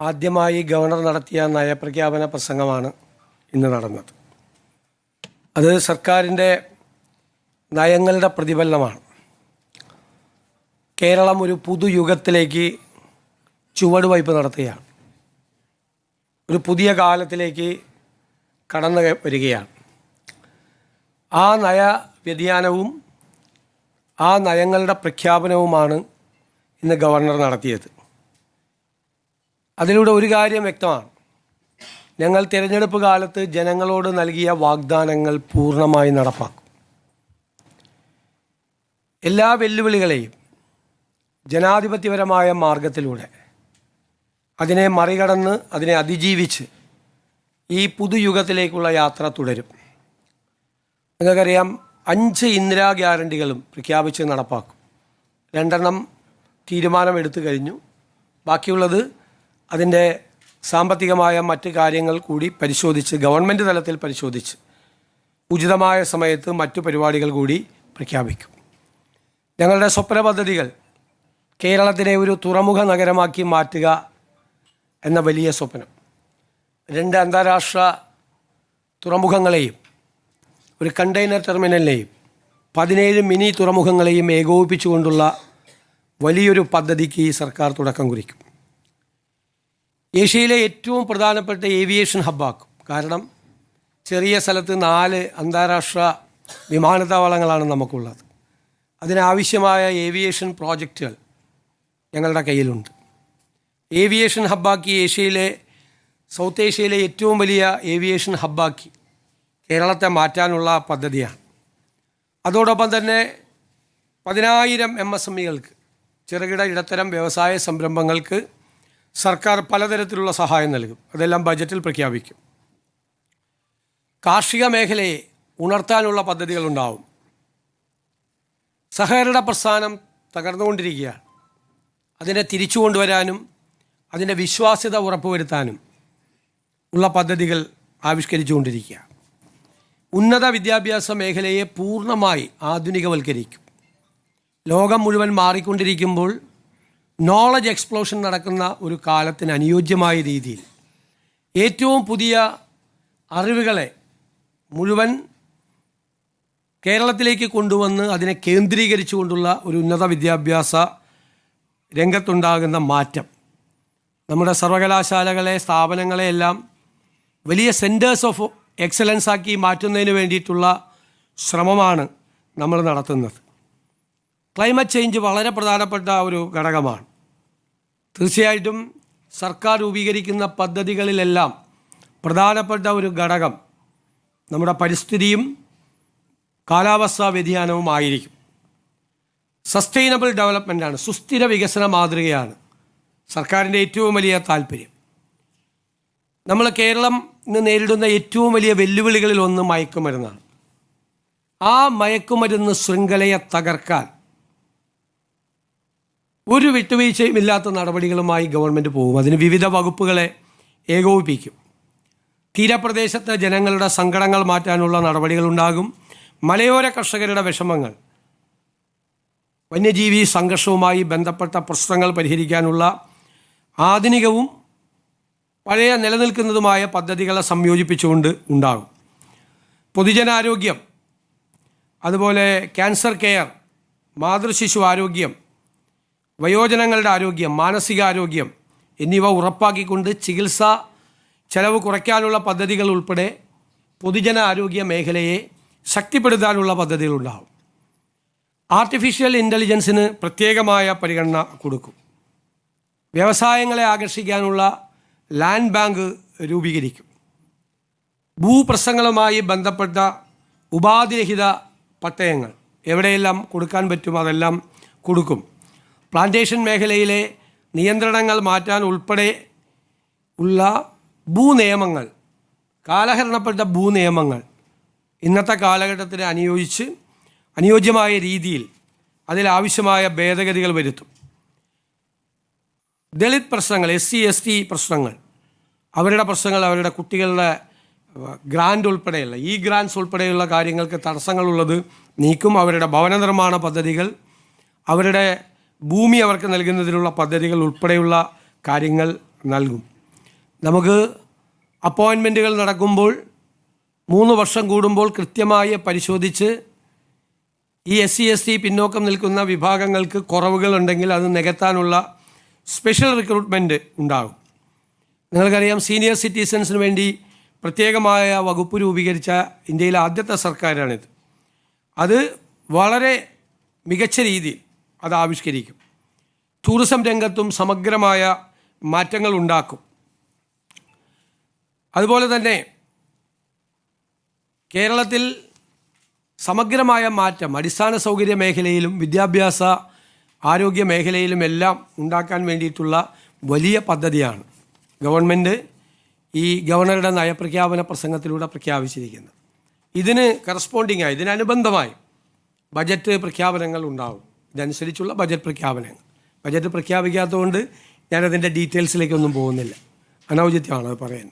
ആദ്യമായി ഗവർണർ നടത്തിയ നയപ്രഖ്യാപന പ്രസംഗമാണ് ഇന്ന് നടന്നത്. അത് സർക്കാരിൻ്റെ നയങ്ങളുടെ പ്രതിഫലനമാണ്. കേരളം ഒരു പുതുയുഗത്തിലേക്ക് ചുവടുവയ്പ് നടത്തുകയാണ്. ഒരു പുതിയ കാലത്തിലേക്ക് കടന്നു വരികയാണ്. ആ നയ വ്യതിയാനവും ആ നയങ്ങളുടെ പ്രഖ്യാപനവുമാണ് ഇന്ന് ഗവർണർ നടത്തിയത്. അതിലൂടെ ഒരു കാര്യം വ്യക്തമാണ്: ഞങ്ങൾ തിരഞ്ഞെടുപ്പ് കാലത്ത് ജനങ്ങളോട് നൽകിയ വാഗ്ദാനങ്ങൾ പൂർണ്ണമായി നടപ്പാക്കും. എല്ലാ വെല്ലുവിളികളെയും ജനാധിപത്യപരമായ മാർഗത്തിലൂടെ അതിനെ മറികടന്ന് അതിനെ അതിജീവിച്ച് ഈ പുതുയുഗത്തിലേക്കുള്ള യാത്ര തുടരും. നിങ്ങൾക്കറിയാം, 5 ഇന്ദിരാ ഗ്യാരണ്ടികളും പ്രഖ്യാപിച്ച് നടപ്പാക്കും. 2 തീരുമാനമെടുത്തു കഴിഞ്ഞു. ബാക്കിയുള്ളത് അതിൻ്റെ സാമ്പത്തികമായ മറ്റ് കാര്യങ്ങൾ കൂടി പരിശോധിച്ച്, ഗവൺമെൻറ് തലത്തിൽ പരിശോധിച്ച് ഉചിതമായ സമയത്ത് മറ്റു പരിപാടികൾ കൂടി പ്രഖ്യാപിക്കും. ഞങ്ങളുടെ സ്വപ്ന പദ്ധതികൾ കേരളത്തിനെ ഒരു തുറമുഖ നഗരമാക്കി മാറ്റുക എന്ന വലിയ സ്വപ്നം, 2 അന്താരാഷ്ട്ര തുറമുഖങ്ങളെയും ഒരു കണ്ടെയ്നർ ടെർമിനലിനെയും 17 മിനി തുറമുഖങ്ങളെയും ഏകോപിപ്പിച്ചുകൊണ്ടുള്ള വലിയൊരു പദ്ധതിക്ക് ഈ സർക്കാർ തുടക്കം കുറിക്കും. ഏഷ്യയിലെ ഏറ്റവും പ്രധാനപ്പെട്ട ഏവിയേഷൻ ഹബ്ബാക്കും. കാരണം ചെറിയ സ്ഥലത്ത് 4 അന്താരാഷ്ട്ര വിമാനത്താവളങ്ങളാണ് നമുക്കുള്ളത്. അതിനാവശ്യമായ ഏവിയേഷൻ പ്രോജക്റ്റുകൾ ഞങ്ങളുടെ കയ്യിലുണ്ട്. ഏവിയേഷൻ ഹബ്ബാക്കി സൗത്ത് ഏഷ്യയിലെ ഏറ്റവും വലിയ ഏവിയേഷൻ ഹബ്ബാക്കി കേരളത്തെ മാറ്റാനുള്ള പദ്ധതിയാണ്. അതോടൊപ്പം തന്നെ 10,000 MSMEകൾക്ക്, ചെറുകിട ഇടത്തരം വ്യവസായ സംരംഭങ്ങൾക്ക് സർക്കാർ പലതരത്തിലുള്ള സഹായം നൽകും. അതെല്ലാം ബജറ്റിൽ പ്രഖ്യാപിക്കും. കാർഷിക മേഖലയെ ഉണർത്താനുള്ള പദ്ധതികളുണ്ടാവും. സഹകരണ പ്രസ്ഥാനം തകർന്നുകൊണ്ടിരിക്കുകയാണ്. അതിനെ തിരിച്ചു കൊണ്ടുവരാനും അതിൻ്റെ വിശ്വാസ്യത ഉറപ്പുവരുത്താനും ഉള്ള പദ്ധതികൾ ആവിഷ്കരിച്ചുകൊണ്ടിരിക്കുക. ഉന്നത വിദ്യാഭ്യാസ മേഖലയെ പൂർണ്ണമായി ആധുനികവൽക്കരിക്കും. ലോകം മുഴുവൻ മാറിക്കൊണ്ടിരിക്കുമ്പോൾ നോളജ് എക്സ്പ്ലോഷൻ നടക്കുന്ന ഒരു കാലത്തിന് അനുയോജ്യമായ രീതിയിൽ ഏറ്റവും പുതിയ അറിവുകളെ മുഴുവൻ കേരളത്തിലേക്ക് കൊണ്ടുവന്ന് അതിനെ കേന്ദ്രീകരിച്ചുകൊണ്ടുള്ള ഒരു ഉന്നത വിദ്യാഭ്യാസ രംഗത്തുണ്ടാകുന്ന മാറ്റം നമ്മുടെ സർവകലാശാലകളെ, സ്ഥാപനങ്ങളെയെല്ലാം വലിയ സെൻറ്റേഴ്സ് ഓഫ് എക്സലൻസ് ആക്കി മാറ്റുന്നതിന് വേണ്ടിയിട്ടുള്ള ശ്രമമാണ് നമ്മൾ നടത്തുന്നത്. ക്ലൈമറ്റ് ചേഞ്ച് വളരെ പ്രധാനപ്പെട്ട ഒരു ഘടകമാണ്. തീർച്ചയായിട്ടും സർക്കാർ രൂപീകരിക്കുന്ന പദ്ധതികളിലെല്ലാം പ്രധാനപ്പെട്ട ഒരു ഘടകം നമ്മുടെ പരിസ്ഥിതിയും കാലാവസ്ഥാ വ്യതിയാനവുമായിരിക്കും. സസ്റ്റൈനബിൾ ഡെവലപ്മെൻറ്റാണ്, സുസ്ഥിര വികസന മാതൃകയാണ് സർക്കാരിൻ്റെ ഏറ്റവും വലിയ താല്പര്യം. നമ്മൾ കേരളം ഇന്ന് നേരിടുന്ന ഏറ്റവും വലിയ വെല്ലുവിളികളിൽ ഒന്ന് മയക്കുമരുന്നാണ്. ആ മയക്കുമരുന്ന് ശൃംഖലയെ തകർക്കാൻ ഒരു വിട്ടുവീഴ്ചയും ഇല്ലാത്ത നടപടികളുമായി ഗവൺമെൻറ് പോകും. അതിന് വിവിധ വകുപ്പുകളെ ഏകോപിപ്പിക്കും. തീരപ്രദേശത്തെ ജനങ്ങളുടെ സങ്കടങ്ങൾ മാറ്റാനുള്ള നടപടികളുണ്ടാകും. മലയോര കർഷകരുടെ വിഷമങ്ങൾ, വന്യജീവി സംഘർഷവുമായി ബന്ധപ്പെട്ട പ്രശ്നങ്ങൾ പരിഹരിക്കാനുള്ള ആധുനികവും പഴയ നിലനിൽക്കുന്നതുമായ പദ്ധതികളെ സംയോജിപ്പിച്ചുകൊണ്ട് ഉണ്ടാകും. പൊതുജനാരോഗ്യം, അതുപോലെ ക്യാൻസർ കെയർ, മാതൃശിശു ആരോഗ്യം, വയോജനങ്ങളുടെ ആരോഗ്യം, മാനസികാരോഗ്യം എന്നിവ ഉറപ്പാക്കിക്കൊണ്ട് ചികിത്സാ ചെലവ് കുറയ്ക്കാനുള്ള പദ്ധതികൾ ഉൾപ്പെടെ പൊതുജന ആരോഗ്യ മേഖലയെ ശക്തിപ്പെടുത്താനുള്ള പദ്ധതികളുണ്ടാകും. ആർട്ടിഫിഷ്യൽ ഇൻ്റലിജൻസിന് പ്രത്യേകമായ പരിഗണന കൊടുക്കും. വ്യവസായങ്ങളെ ആകർഷിക്കാനുള്ള ലാൻഡ് ബാങ്ക് രൂപീകരിക്കും. ഭൂപ്രശ്നങ്ങളുമായി ബന്ധപ്പെട്ട ഉപാധിരഹിത പട്ടയങ്ങൾ എവിടെയെല്ലാം കൊടുക്കാൻ പറ്റും അതെല്ലാം കൊടുക്കും. പ്ലാന്റേഷൻ മേഖലയിലെ നിയന്ത്രണങ്ങൾ മാറ്റാൻ ഉൾപ്പെടെ ഉള്ള ഭൂനിയമങ്ങൾ, കാലഹരണപ്പെട്ട ഭൂനിയമങ്ങൾ ഇന്നത്തെ കാലഘട്ടത്തിന് അനുയോജ്യമായ രീതിയിൽ അതിലാവശ്യമായ ഭേദഗതികൾ വരുത്തും. ദളിത് പ്രശ്നങ്ങൾ, SC ST പ്രശ്നങ്ങൾ, അവരുടെ പ്രശ്നങ്ങൾ, അവരുടെ കുട്ടികളുടെ ഗ്രാൻഡ് ഉൾപ്പെടെയുള്ള ഗ്രാൻഡ്സ് ഉൾപ്പെടെയുള്ള കാര്യങ്ങൾക്ക് തടസ്സങ്ങളുള്ളത് നീക്കും. അവരുടെ ഭവന നിർമ്മാണ പദ്ധതികൾ, അവരുടെ ഭൂമി അവർക്ക് നൽകുന്നതിനുള്ള പദ്ധതികൾ ഉൾപ്പെടെയുള്ള കാര്യങ്ങൾ നൽകും. നമുക്ക് അപ്പോയിൻമെൻറ്റുകൾ നടക്കുമ്പോൾ 3 വർഷം കൂടുമ്പോൾ കൃത്യമായി പരിശോധിച്ച് ഈ SC/ST പിന്നോക്കം നിൽക്കുന്ന വിഭാഗങ്ങൾക്ക് കുറവുകളുണ്ടെങ്കിൽ അത് നികത്താനുള്ള സ്പെഷ്യൽ റിക്രൂട്ട്മെൻറ്റ് ഉണ്ടാകും. നിങ്ങൾക്കറിയാം, സീനിയർ സിറ്റിസൺസിന് വേണ്ടി പ്രത്യേകമായ വകുപ്പ് രൂപീകരിച്ച ഇന്ത്യയിലെ ആദ്യത്തെ സർക്കാരാണിത്. അത് വളരെ മികച്ച രീതിയിൽ അത് ആവിഷ്കരിക്കും. ടൂറിസം രംഗത്തും സമഗ്രമായ മാറ്റങ്ങൾ ഉണ്ടാക്കും. അതുപോലെ തന്നെ കേരളത്തിൽ സമഗ്രമായ മാറ്റം അടിസ്ഥാന സൗകര്യ മേഖലയിലും വിദ്യാഭ്യാസ ആരോഗ്യ മേഖലയിലും എല്ലാം ഉണ്ടാക്കാൻ വേണ്ടിയിട്ടുള്ള വലിയ പദ്ധതിയാണ് ഗവൺമെൻറ് ഈ ഗവർണറുടെ നയപ്രഖ്യാപന പ്രസംഗത്തിലൂടെ പ്രഖ്യാപിച്ചിരിക്കുന്നത്. ഇതിന് കറസ്പോണ്ടിങ്ങായി ഇതിനനുബന്ധമായി ബജറ്റ് പ്രഖ്യാപനങ്ങൾ ഉണ്ടാവും. ഇതനുസരിച്ചുള്ള ബജറ്റ് പ്രഖ്യാപനങ്ങൾ. ബജറ്റ് പ്രഖ്യാപിക്കാത്തതുകൊണ്ട് ഞാനതിൻ്റെ ഡീറ്റെയിൽസിലേക്കൊന്നും പോകുന്നില്ല. അനൗചിത്യമാണ് അത് പറയാൻ.